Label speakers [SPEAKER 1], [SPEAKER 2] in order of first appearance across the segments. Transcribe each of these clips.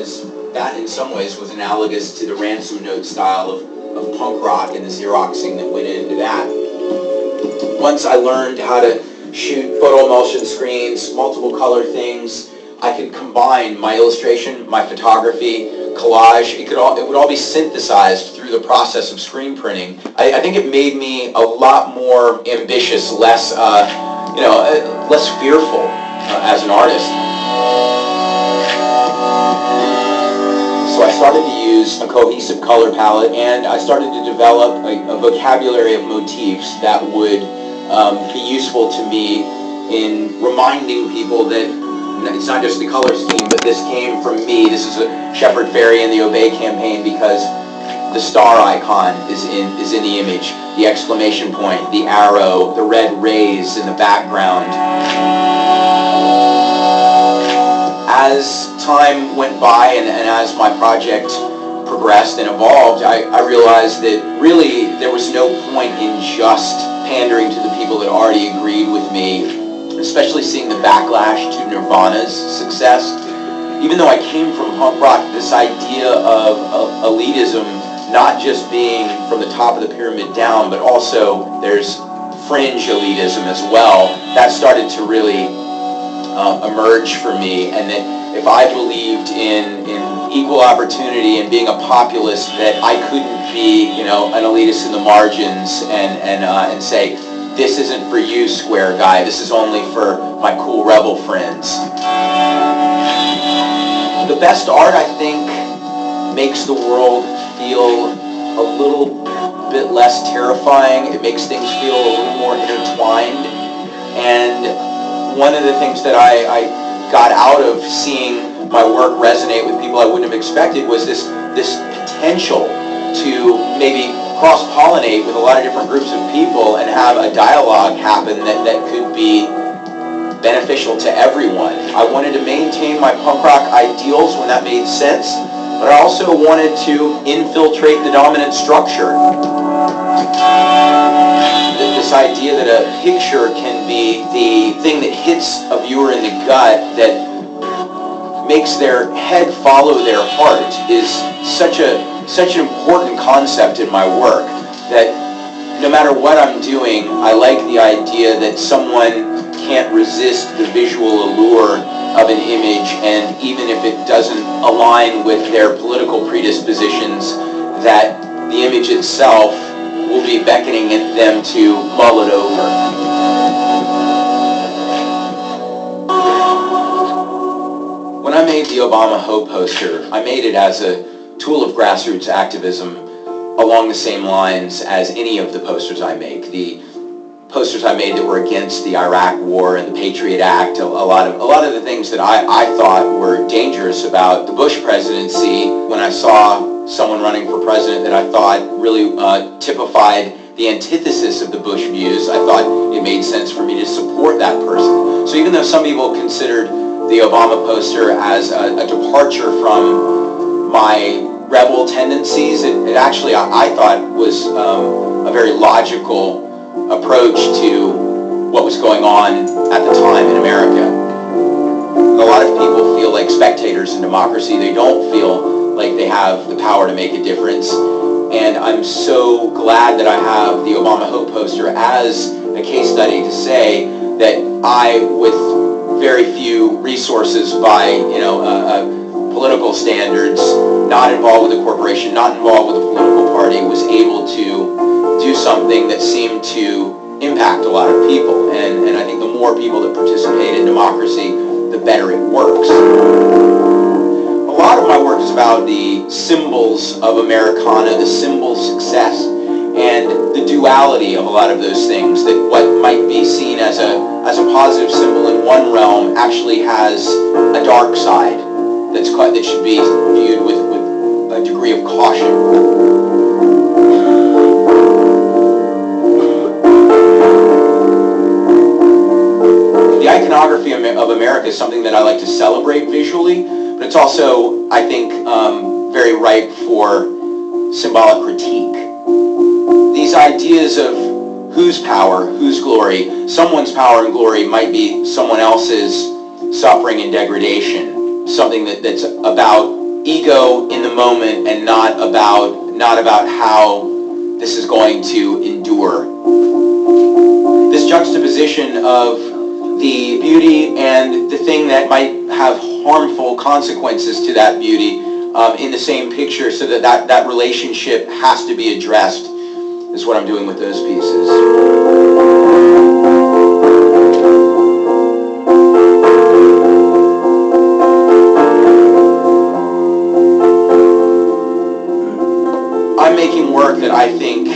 [SPEAKER 1] because that in some ways was analogous to the ransom note style of punk rock and the Xeroxing that went into that. Once I learned how to shoot photo emulsion screens, multiple color things, I could combine my illustration, my photography, collage. It would all be synthesized through the process of screen printing. I think it made me a lot more ambitious, less less fearful as an artist. So I started to use a cohesive color palette, and I started to develop a vocabulary of motifs that would be useful to me in reminding people that it's not just the color scheme, but this came from me. This is a Shepard Fairey in the Obey campaign because the star icon is in the image, the exclamation point, the arrow, the red rays in the background. As time went by and as my project progressed and evolved, I realized that really there was no point in just pandering to the people that already agreed with me, especially seeing the backlash to Nirvana's success. Even though I came from punk rock, this idea of elitism not just being from the top of the pyramid down, but also there's fringe elitism as well, that started to really emerge for me, and that if I believed in equal opportunity and being a populist, that I couldn't be, an elitist in the margins and say, this isn't for you, square guy, this is only for my cool rebel friends. The best art, I think, makes the world feel a little bit less terrifying. It makes things feel a little more intertwined. And one of the things that I got out of seeing my work resonate with people I wouldn't have expected was this potential to maybe cross-pollinate with a lot of different groups of people and have a dialogue happen that could be beneficial to everyone. I wanted to maintain my punk rock ideals when that made sense, but I also wanted to infiltrate the dominant structure. This idea that a picture can be the thing that hits a viewer in the gut, that makes their head follow their heart, is such an important concept in my work, that no matter what I'm doing, I like the idea that someone can't resist the visual allure of an image, and even if it doesn't align with their political predispositions, that the image itself will be beckoning them to mull it over. When I made the Obama Hope poster, I made it as a tool of grassroots activism along the same lines as any of the posters I make. The posters I made that were against the Iraq War and the Patriot Act, a lot of the things that I thought were dangerous about the Bush presidency. When I saw someone running for president that I thought really typified the antithesis of the Bush views, I thought it made sense for me to support that person. So even though some people considered the Obama poster as a departure from my rebel tendencies, it actually, I thought, was a very logical approach to what was going on at the time in America. A lot of people feel like spectators in democracy. They don't feel like they have the power to make a difference. And I'm so glad that I have the Obama Hope poster as a case study to say that I, with very few resources by political standards, not involved with a corporation, not involved with a political party, was able to do something that seemed to impact a lot of people. And I think the more people that participate in democracy, the better it works. A lot of my work is about the symbols of Americana, the symbol success, and the duality of a lot of those things, that what might be seen as a positive symbol in one realm actually has a dark side that should be viewed with a degree of caution. The iconography of America is something that I like to celebrate visually, but it's also, I think, very ripe for symbolic critique. These ideas of whose power, whose glory, someone's power and glory might be someone else's suffering and degradation, something that's about ego in the moment and not about how this is going to endure. This juxtaposition of the beauty and the thing that might have harmful consequences to that beauty in the same picture, so that relationship has to be addressed, is what I'm doing with those pieces. I'm making work that I think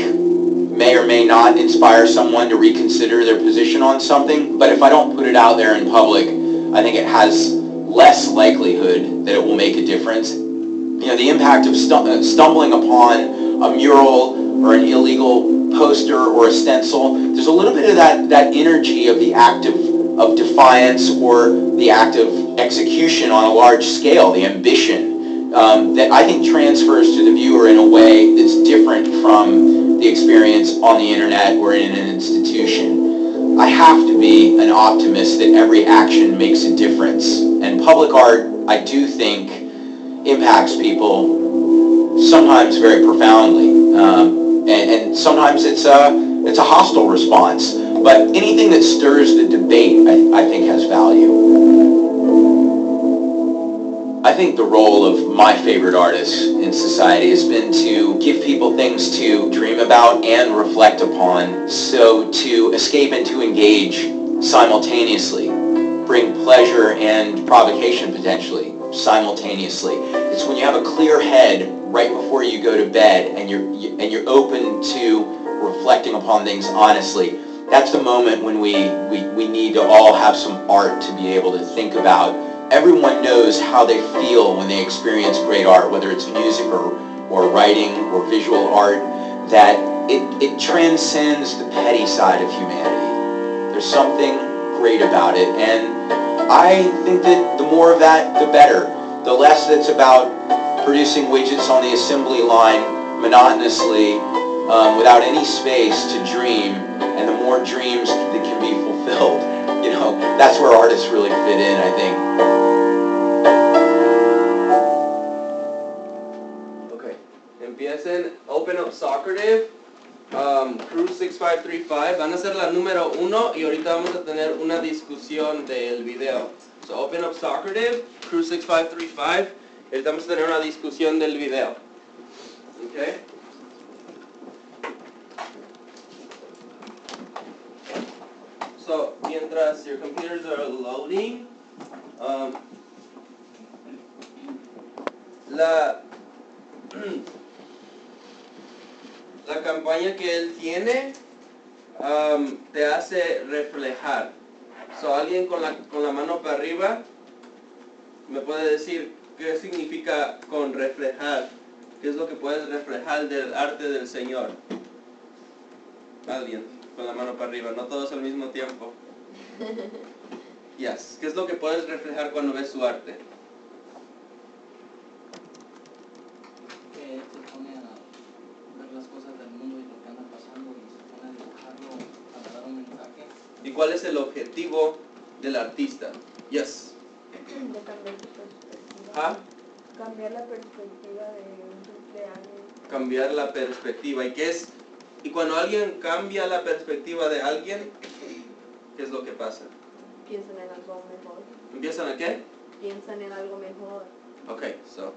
[SPEAKER 1] may or may not inspire someone to reconsider their position on something, but if I don't put it out there in public, I think it has less likelihood that it will make a difference. You know, the impact of stumbling upon a mural or an illegal poster or a stencil, there's a little bit of that energy of the act of defiance or the act of execution on a large scale, the ambition, that I think transfers to the viewer in a way that's different from the experience on the internet or in an institution. I have to be an optimist that every action makes a difference. And public art, I do think, impacts people sometimes very profoundly. And sometimes it's a hostile response. But anything that stirs the debate, I think, has value. I think the role of my favorite artists in society has been to give people things to dream about and reflect upon, so to escape and to engage simultaneously, bring pleasure and provocation potentially simultaneously. It's when you have a clear head right before you go to bed and you're open to reflecting upon things honestly. That's the moment when we need to all have some art to be able to think about. Everyone knows how they feel when they experience great art, whether it's music or writing or visual art, that it transcends the petty side of humanity. There's something great about it, and I think that the more of that, the better. The less that's about producing widgets on the assembly line monotonously without any space to dream, and the more dreams that can be fulfilled. You know, that's where artists really fit in, I think.
[SPEAKER 2] Okay, empiecen, open up Socrative, Crew 6535, van a ser la número 1 y ahorita vamos a tener una discusión del video. So open up Socrative, Crew 6535, y ahorita vamos a tener una discusión del video. Okay? So, mientras your computers are loading, la campaña que él tiene te hace reflejar. So, alguien con la mano para arriba me puede decir qué significa con reflejar, qué es lo que puedes reflejar del arte del Señor. Alguien con la mano para arriba, no todos al mismo tiempo. Yes. ¿Qué es lo que puedes reflejar cuando ves su arte?
[SPEAKER 3] Que te pone a ver las cosas del mundo y lo que anda pasando y se pone a dibujarlo para dar un mensaje.
[SPEAKER 2] ¿Y cuál es el objetivo del artista? Yes.
[SPEAKER 4] De cambiar tu perspectiva.
[SPEAKER 2] ¿Ah?
[SPEAKER 4] Cambiar la perspectiva de un cumpleaños.
[SPEAKER 2] Cambiar la perspectiva. ¿Y qué es? Y cuando alguien cambia la perspectiva de alguien, ¿qué es lo que pasa?
[SPEAKER 4] Piensan en algo mejor.
[SPEAKER 2] ¿Empiezan a qué?
[SPEAKER 4] Piensan en algo mejor.
[SPEAKER 2] Okay, so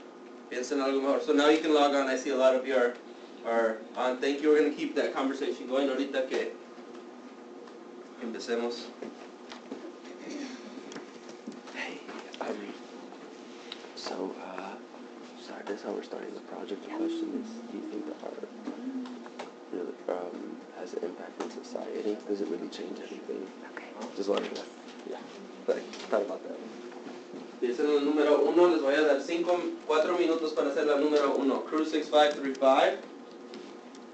[SPEAKER 2] piensen algo mejor. So now you can log on. I see a lot of you are on. Thank you. We're going to keep that conversation going ahorita que empecemos.
[SPEAKER 5] Hey, so that's how we're starting the project. The question is, do you think the art really has an impact in society? Does it really change anything? Okay. Just wondering that. Yeah. Thought about that.
[SPEAKER 2] Piensen en el número 1. Les voy a dar 4 minutos para hacer la número 1. Crew 6535.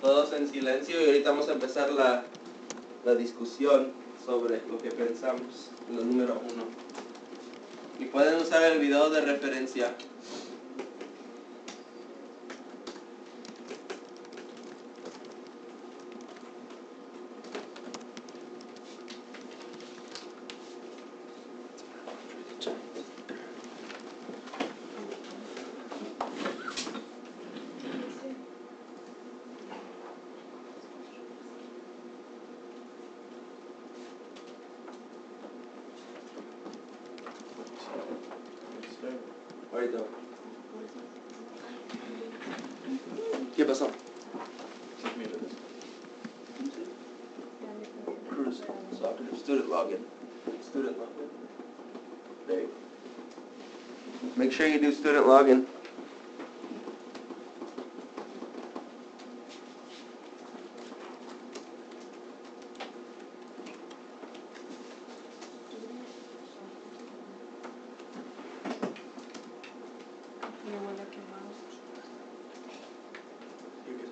[SPEAKER 2] Todos en silencio y ahorita vamos a empezar la discusión sobre lo que pensamos en la número 1. Y pueden usar el video de referencia. Ahorita. ¿Qué pasó? Cruise, soccer, student login. Student login. There you go. Make sure you do student login.
[SPEAKER 4] Mi abuela quemada.
[SPEAKER 2] You're good.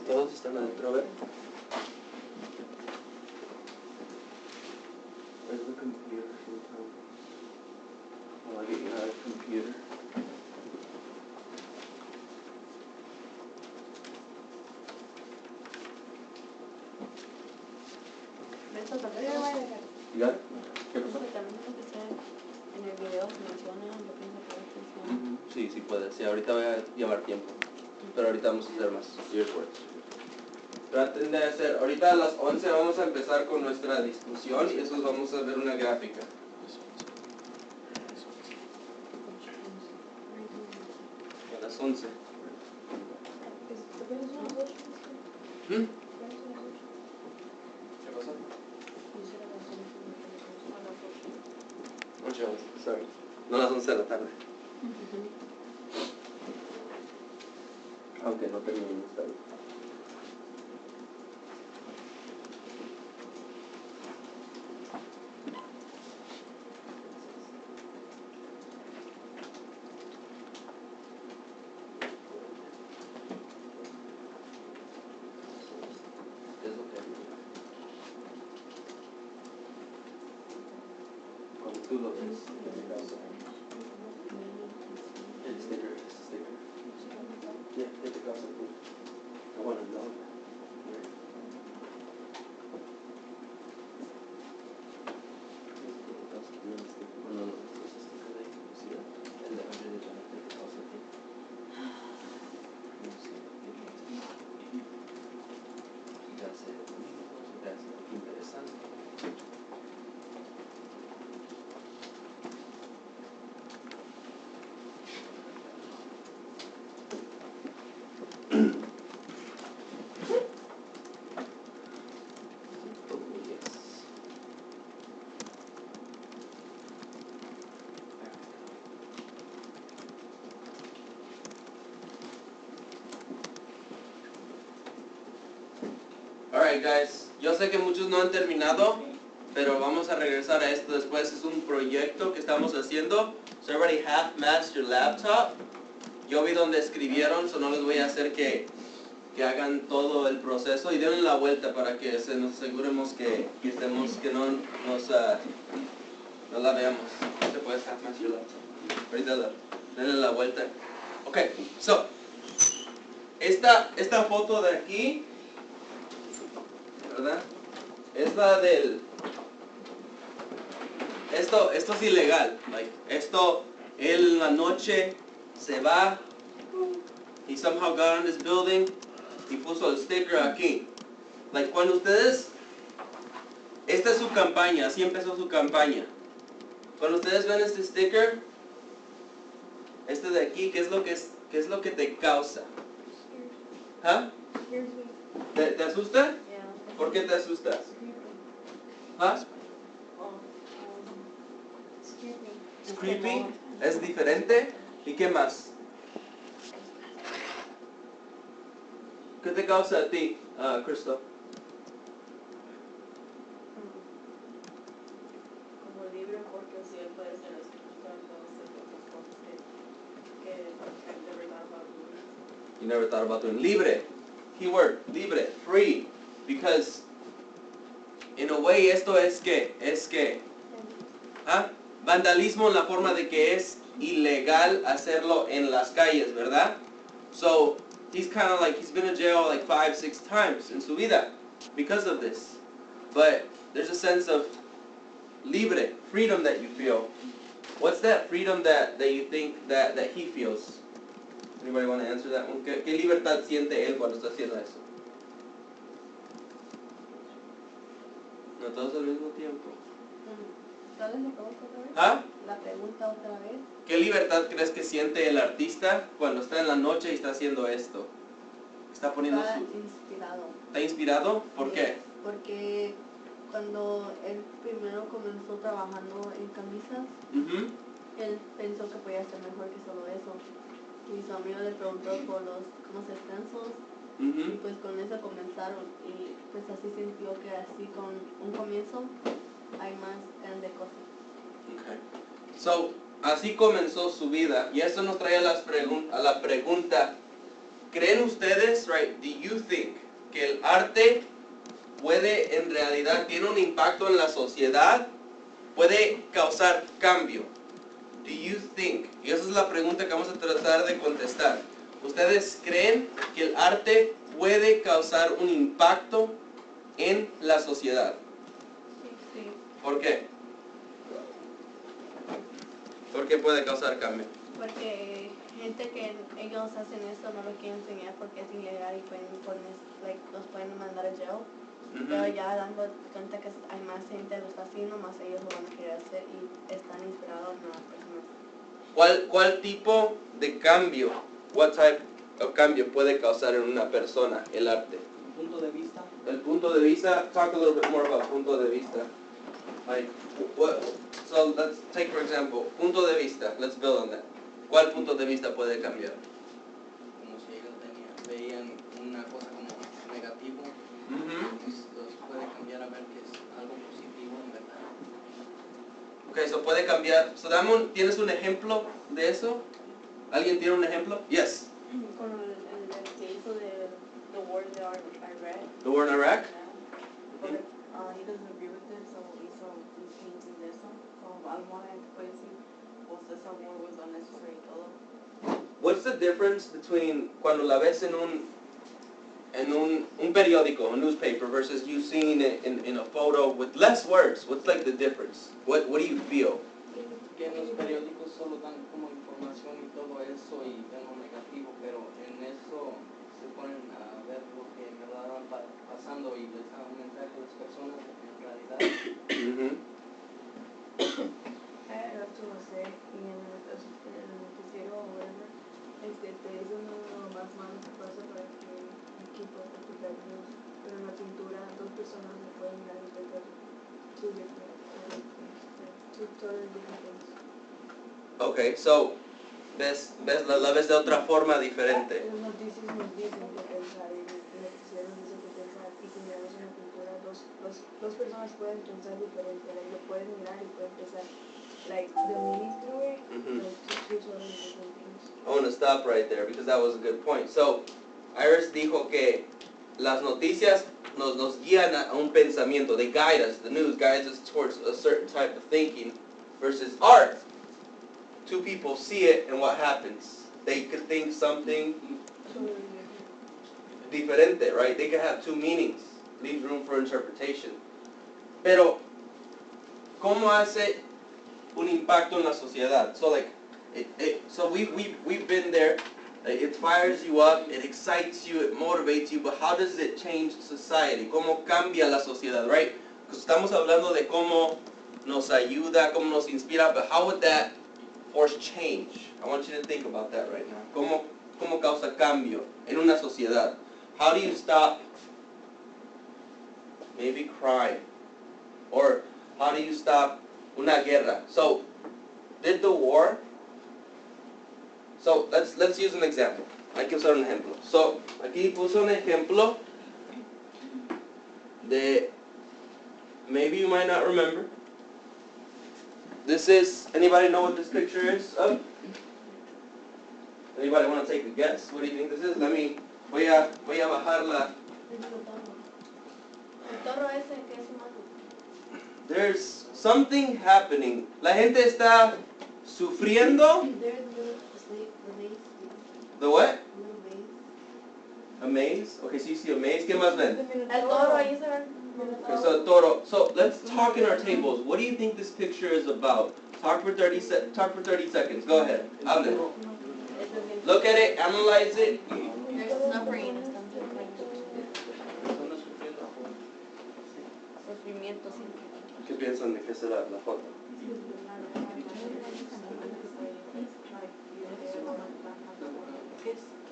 [SPEAKER 2] Todos están adentro, a ver. Where's the computer? Well, I get you a computer. You got it? ¿Qué pasó?
[SPEAKER 4] En el video se menciona, yo pienso que atención.
[SPEAKER 2] Sí, sí puede. Sí, ahorita voy a llevar tiempo. Pero ahorita vamos a hacer más. Here's what. Traten de hacer, ahorita a las 11 vamos a empezar con nuestra discusión y eso vamos a ver una gráfica. A las 11. ¿Mm? ¿Qué pasó? 11, sorry. No a las 11 de la tarde. Aunque no terminemos está bien. Es lo que cuando tú lo ves, el sticker, yeah, ¿qué te causa tú? I want to know. No, no, es este sticker de ahí, ¿sí? El de André de Jonathan, ¿qué te causa a ti? No sé, te hace bonito, te hace interesante. Oh, yes. Alright guys, yo sé que muchos no han terminado, pero vamos a regresar a esto después. Es un proyecto que estamos haciendo. So everybody half-matched your laptop. Yo vi donde escribieron, so no les voy a hacer que hagan todo el proceso y denle la vuelta para que nos aseguremos que estemos, que no la veamos. Te puedes half-match your laptop. Ahorita denle la vuelta. Ok, so esta foto de aquí, ¿verdad? Es la del... Esto es ilegal. Like, esto, él en la noche se va. He somehow got on this building. Y puso el sticker aquí. Like, cuando ustedes... Esta es su campaña, así empezó su campaña. Cuando ustedes ven este sticker, este de aquí, ¿qué es lo que te causa? ¿Ah? ¿Te asusta? ¿Por qué te asustas? ¿Ah? ¿Es creepy? ¿Es diferente? ¿Y qué más? ¿Qué te causa a ti, Cristo?
[SPEAKER 6] Como libre, porque si él puede ser espiritual, puede hacer otras cosas que I've never thought about doing.
[SPEAKER 2] You never thought about doing. Libre. Keyword. Libre. Free. Because, in a way, esto es que. ¿Ah? vandalismo en la forma de que es ilegal hacerlo en las calles, ¿verdad? So he's kind of like, he's been in jail like 5-6 times in su vida because of this. But there's a sense of libre, freedom that you feel. What's that freedom that you think that he feels? Anybody want to answer that one? ¿Qué libertad siente él cuando está haciendo eso? No todos al mismo tiempo.
[SPEAKER 4] ¿Cuál es la pregunta otra vez?
[SPEAKER 2] ¿Ah?
[SPEAKER 4] La pregunta otra vez.
[SPEAKER 2] ¿Qué libertad crees que siente el artista cuando está en la noche y está haciendo esto? Está poniendo
[SPEAKER 4] Está
[SPEAKER 2] su...
[SPEAKER 4] inspirado.
[SPEAKER 2] ¿Está inspirado? ¿Por qué?
[SPEAKER 4] Porque cuando él primero comenzó trabajando en camisas,
[SPEAKER 2] Ujú.
[SPEAKER 4] él pensó que podía ser mejor que solo eso. Y su amigo le preguntó por los stencils y
[SPEAKER 2] Ujú.
[SPEAKER 4] pues con eso comenzaron. Y pues así sintió que así con un comienzo hay más ganas de cosas.
[SPEAKER 2] Okay. So, así comenzó su vida. Y eso nos trae a la pregunta, ¿creen ustedes, right, do you think, que el arte puede, en realidad, tiene un impacto en la sociedad? ¿Puede causar cambio? Do you think? Y esa es la pregunta que vamos a tratar de contestar. ¿Ustedes creen que el arte puede causar un impacto en la sociedad?
[SPEAKER 4] Sí.
[SPEAKER 2] ¿Por qué? ¿Por qué puede causar cambio?
[SPEAKER 4] Porque gente que ellos hacen esto no lo quieren enseñar porque es ilegal y los pueden mandar a jail. Pero ya dando cuenta que hay más gente que lo está haciendo, más ellos lo van a querer hacer y están inspirados en las personas.
[SPEAKER 2] ¿Cuál tipo de cambio, what type of cambio puede causar en una persona el arte?
[SPEAKER 3] Punto de vista.
[SPEAKER 2] El punto de vista, talk a little bit more about punto de vista. Like, so let's take for example, punto de vista, let's build on that. ¿Cuál punto de vista puede cambiar?
[SPEAKER 3] Como si ellos veían una cosa como negativo,
[SPEAKER 2] Mhm.
[SPEAKER 3] los puede cambiar a ver que es algo positivo en verdad.
[SPEAKER 2] Okay, so puede cambiar. So ¿tienes un ejemplo de eso? ¿Alguien tiene un ejemplo? Yes.
[SPEAKER 6] Con el que hizo de The War in Iraq.
[SPEAKER 2] The war in Iraq?
[SPEAKER 6] But he doesn't agree with it, so hizo un painting de eso. Como almohada que puede decir, pues esa war was unnecessary y todo.
[SPEAKER 2] What's the difference between cuando la ves en un periódico, a newspaper, versus you seeing it in a photo with less words? What's like the difference? What do you feel?
[SPEAKER 3] Que en los periódicos solo dan como información y todo eso y ven lo negativo, pero en eso se ponen a ver lo que en verdad va pasando y les da un mensaje a las personas de que en realidad
[SPEAKER 2] Mhm.
[SPEAKER 6] Era tu sé, y en el noticiero o whatever, te dicen lo más malo que pasa para que importa tu news. Pero en la pintura, dos personas me pueden mirar y ver two totally different things.
[SPEAKER 2] Okay, so la ves de otra forma diferente.
[SPEAKER 6] Las noticias nos dicen que pensar y el noticiero nos dice que pensar y si miramos una pintura, dos personas pueden pensar diferente, lo pueden mirar y pueden pensar, like the meaning through it,
[SPEAKER 2] Mhm.
[SPEAKER 6] like two totally different things.
[SPEAKER 2] I want to stop right there because that was a good point. So, Iris dijo que las noticias nos guían a un pensamiento. They guide us. The news guides us towards a certain type of thinking versus art. Two people see it and what happens? They could think something
[SPEAKER 6] Totally different.
[SPEAKER 2] diferente, right? They could have two meanings. Leaves room for interpretation. Pero, ¿cómo hace un impacto en la sociedad? So like, so we've been there. It fires you up, it excites you, it motivates you, but how does it change society? ¿Cómo cambia la sociedad, right? Because estamos hablando de cómo nos ayuda, cómo nos inspira, but how would that force change? I want you to think about that right now. ¿Cómo causa cambio en una sociedad? How do you stop maybe crime? Or how do you stop una guerra? So, did the war... So, let's use an example. Hay que usar un ejemplo. So, aquí puse un ejemplo de, maybe you might not remember. This is, anybody know what this picture is of? Anybody want to take a guess? What do you think this is? Voy a bajar la...
[SPEAKER 4] El toro ese que es humano.
[SPEAKER 2] There's something happening. La gente está sufriendo.
[SPEAKER 4] There's a little sleep, the maze.
[SPEAKER 2] The what?
[SPEAKER 4] A little maze.
[SPEAKER 2] A maze? Okay, so you see a maze. ¿Qué más ven?
[SPEAKER 4] El toro, ahí se ven.
[SPEAKER 2] Okay, so toro. So let's talk in our tables. What do you think this picture is about? Talk for 30 seconds. Go ahead. Hablen. Look at it, analyze it.
[SPEAKER 4] There's suffering. Están sufriendo.
[SPEAKER 3] Personas sufriendo por
[SPEAKER 4] Sufrimiento, sí.
[SPEAKER 2] ¿Qué piensan de qué será la foto?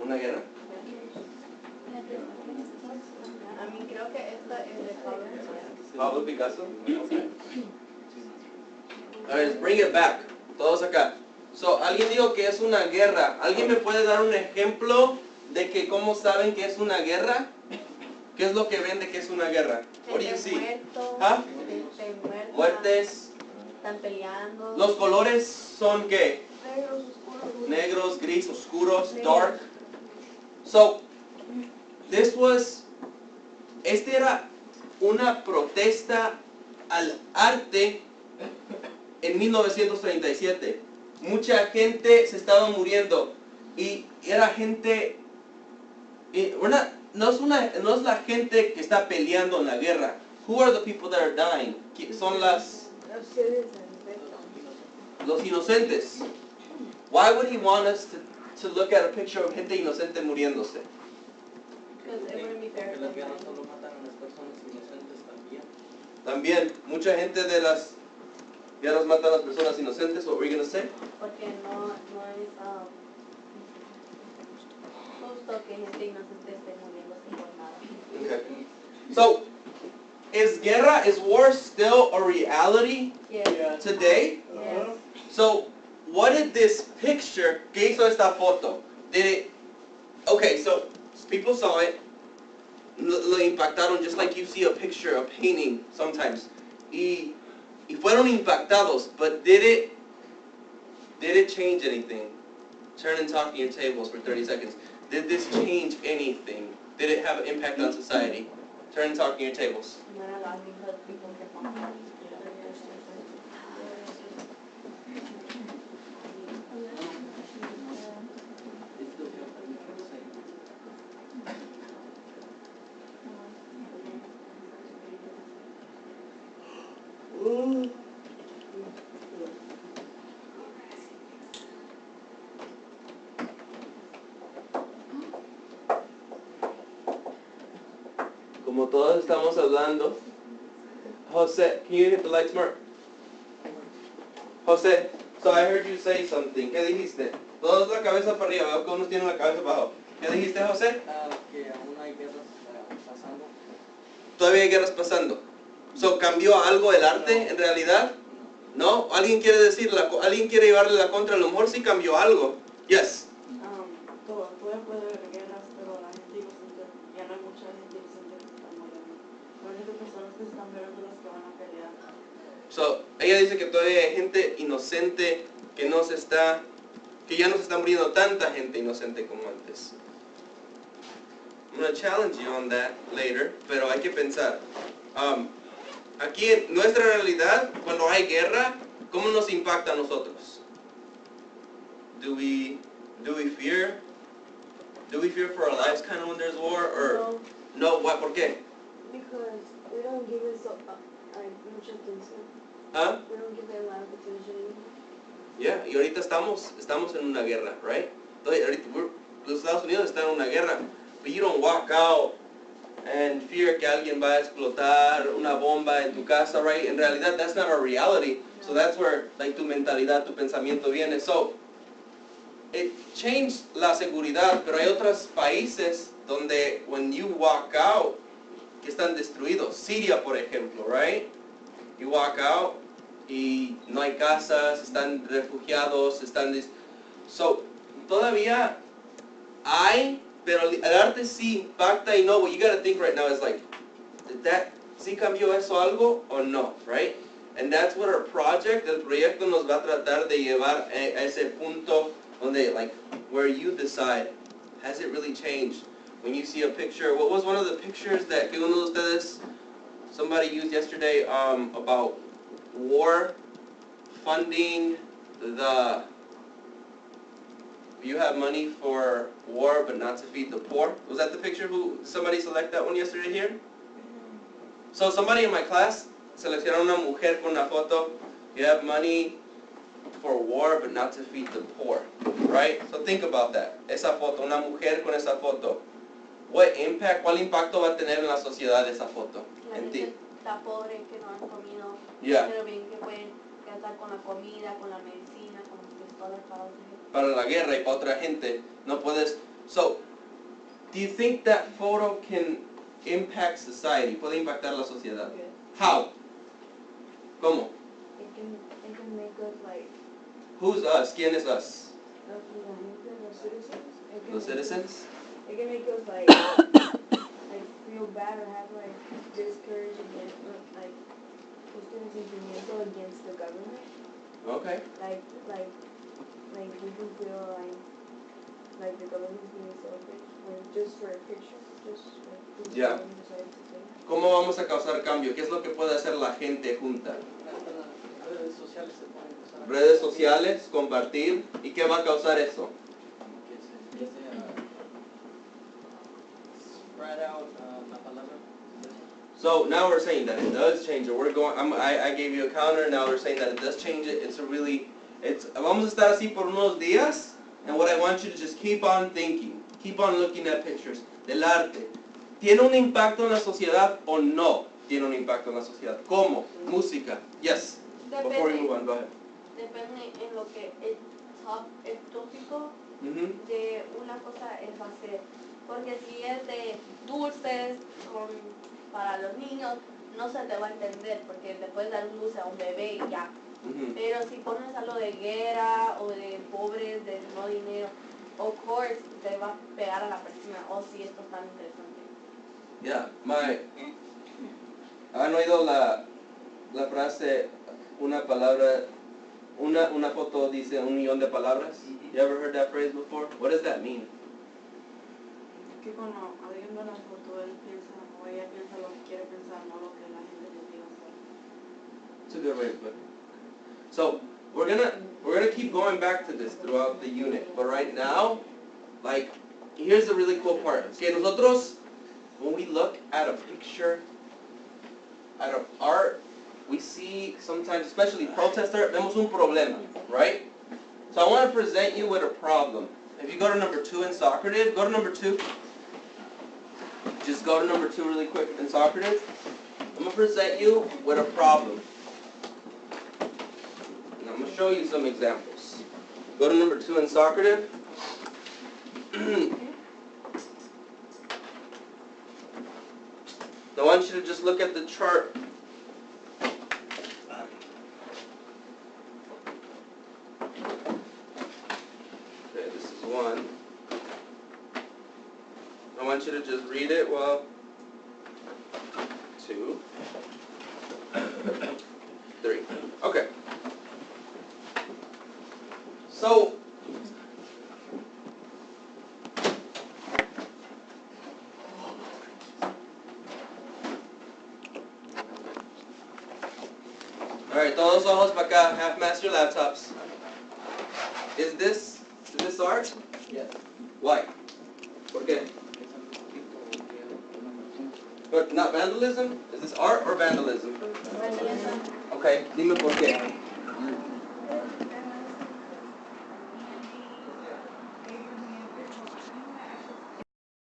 [SPEAKER 2] ¿Una guerra?
[SPEAKER 4] A mí creo que esta es de Pablo Picasso.
[SPEAKER 2] Pablo Picasso? Alright, let's bring it back. Todos acá. So, alguien dijo que es una guerra. ¿Alguien me puede dar un ejemplo de que cómo saben que es una guerra? ¿Qué es lo que ven de que es una guerra? What do you see?
[SPEAKER 4] Muerto,
[SPEAKER 2] ¿Ah?
[SPEAKER 4] gente muerta,
[SPEAKER 2] Muertes.
[SPEAKER 4] están peleando.
[SPEAKER 2] ¿Los colores son qué?
[SPEAKER 6] Negros, oscuros.
[SPEAKER 2] Negros, gris, oscuros, dark. So, este era una protesta al arte en 1937. Mucha gente se estaba muriendo y era gente, no es la gente que está peleando en la guerra. Who are the people that are dying? Son los inocentes. Why would he want us to look at a picture of gente inocente muriéndose?
[SPEAKER 4] Because it wouldn't be fair
[SPEAKER 3] que
[SPEAKER 4] to
[SPEAKER 3] las
[SPEAKER 4] them.
[SPEAKER 3] guerras solo matan a las personas inocentes también.
[SPEAKER 2] También, mucha gente de las guerras mata a las personas inocentes. What were you going to say?
[SPEAKER 4] Porque no es justo que gente inocente esté muriéndose por nada.
[SPEAKER 2] Okay. So, is war still a reality
[SPEAKER 4] Yes.
[SPEAKER 2] today?
[SPEAKER 4] Yes.
[SPEAKER 2] So, what did this picture, ¿qué hizo esta foto? Okay, so, people saw it, lo impactaron just like you see a picture, a painting sometimes. Y fueron impactados, but did it change anything? Turn and talk in your tables for 30 seconds. Did this change anything? Did it have an impact on society? Turn and talk in your tables.
[SPEAKER 4] No era la única people que pasaban.
[SPEAKER 3] They still feel the same.
[SPEAKER 2] Como todos estamos hablando, Jose, can you hit the lights, Mark? Jose, so I heard you say something. ¿Qué dijiste? Todos la cabeza para arriba, veo que unos tienen la cabeza abajo. ¿Qué dijiste, Jose?
[SPEAKER 3] Que aún hay guerras pasando.
[SPEAKER 2] Todavía hay guerras pasando. So, ¿cambió algo el arte en realidad? ¿No? ¿Alguien quiere alguien quiere llevarle la contra? A lo mejor sí cambió algo. Yes.
[SPEAKER 6] Todavía puede haber guerras, pero la gente inocente, ya no hay mucha gente inocente que está muriendo. Las únicas personas que se están muriendo son las que van a pelear.
[SPEAKER 2] So, ella dice que todavía hay gente inocente que ya no se está muriendo tanta gente inocente como antes. I'm going to challenge you on that later, pero hay que pensar. Aquí en nuestra realidad, cuando hay guerra, ¿cómo nos impacta a nosotros? Do we fear? Do we fear for our lives kind of when there's war? Or no? What? ¿Por qué?
[SPEAKER 6] Because we don't give it mucha atención.
[SPEAKER 2] ¿Ah?
[SPEAKER 6] We don't give it a lot of attention anymore.
[SPEAKER 2] Yeah, y ahorita estamos en una guerra, right? Entonces, ahorita los Estados Unidos están en una guerra, but you don't walk out and fear que alguien va a explotar una bomba en tu casa, right? En realidad, that's not our reality. So that's where, like, tu mentalidad, tu pensamiento viene. So, it changed la seguridad, pero hay otros países donde when you walk out, que están destruidos. Siria, por ejemplo, right? You walk out y no hay casas, están refugiados, So, todavía hay, pero el arte sí impacta y no, what you gotta think right now is like, ¿sí cambió eso algo o no, right? And that's what our project, el proyecto nos va a tratar de llevar a ese punto donde, like, where you decide, has it really changed? When you see a picture, what was one of the pictures que uno de ustedes, somebody used yesterday about war funding the, you have money for war but not to feed the poor. Was that the picture? Somebody select that one yesterday here? So somebody in my class seleccionaron una mujer con una foto. You have money for war but not to feed the poor, right? So think about that. Esa foto, una mujer con esa foto. ¿Cuál impacto va a tener en la sociedad esa foto?
[SPEAKER 4] La
[SPEAKER 2] En ti.
[SPEAKER 4] gente está pobre, que no han comido,
[SPEAKER 2] Yeah.
[SPEAKER 4] pero bien que pueden gastar con la comida, con la medicina, con las pistolas para otra gente.
[SPEAKER 2] Para la guerra y para otra gente. No puedes. So, do you think that photo can impact society? ¿Puede impactar la sociedad?
[SPEAKER 6] Yes.
[SPEAKER 2] How? ¿Cómo?
[SPEAKER 6] It can make us like
[SPEAKER 2] Who's us? ¿Quién es us?
[SPEAKER 6] la gente, los citizens. It can
[SPEAKER 2] Los
[SPEAKER 6] make us-
[SPEAKER 2] citizens?
[SPEAKER 6] It can make us like feel bad or have like discourage against like sentimiento against the government.
[SPEAKER 2] Okay.
[SPEAKER 6] Like we can feel like the government is being selfish when just for a picture, just like who's
[SPEAKER 2] Yeah.
[SPEAKER 6] decided to take.
[SPEAKER 2] ¿Cómo vamos a causar cambio? ¿Qué es lo que puede hacer la gente junta?
[SPEAKER 3] Las redes sociales se pueden empezar a...
[SPEAKER 2] Redes sociales, compartir. ¿Y qué va a causar eso?
[SPEAKER 3] Que se empiece a spread out la palabra.
[SPEAKER 2] So now we're saying that it does change it. I gave you a counter. Now we're saying that it does change it. Vamos a estar así por unos días. And what I want you to just keep on thinking. Keep on looking at pictures del arte. ¿Tiene un impacto en la sociedad o no tiene un impacto en la sociedad? ¿Cómo? Música. Yes. Before we move on, go ahead.
[SPEAKER 4] Depende en lo que el tópico
[SPEAKER 2] Mhm.
[SPEAKER 4] de una cosa va a ser. Porque si es de dulces para los niños, no se te va a entender porque le puedes dar un dulce a un bebé y ya.
[SPEAKER 2] Mhm.
[SPEAKER 4] Pero si pones algo de guerra o de pobres, de no dinero, of course te va a pegar a la persona. Oh, sí, esto es tan interesante.
[SPEAKER 2] Yeah, ¿han oído la frase, una palabra, una foto dice 1,000,000 de palabras? You ever heard that phrase before? What does that mean?
[SPEAKER 7] Que cuando alguien ve la foto, él piensa o ella piensa lo que quiere pensar, no lo que la gente le diga hacer.
[SPEAKER 2] It's a good way to put it. So, we're gonna keep going back to this throughout the unit, but right now, like, here's the really cool part. Que nosotros, when we look at a picture, at an art, we see sometimes, especially protester, vemos un problema, right? So I want to present you with a problem. If you go to number 2 in Socrative, go to number 2. Just go to number 2 really quick in Socrative. I'm going to present you with a problem. And I'm going to show you some examples. Go to number 2 in Socrative. I want you to just look at the chart. Okay, this is 1. I want you to just read it while 2, 3. Okay. So, alright, todos ojos para acá, half master laptops. Is this art?
[SPEAKER 3] Yes.
[SPEAKER 2] Why? ¿Por qué? But not vandalism? Is this art or vandalism?
[SPEAKER 4] Vandalism.
[SPEAKER 2] Okay, dime por qué.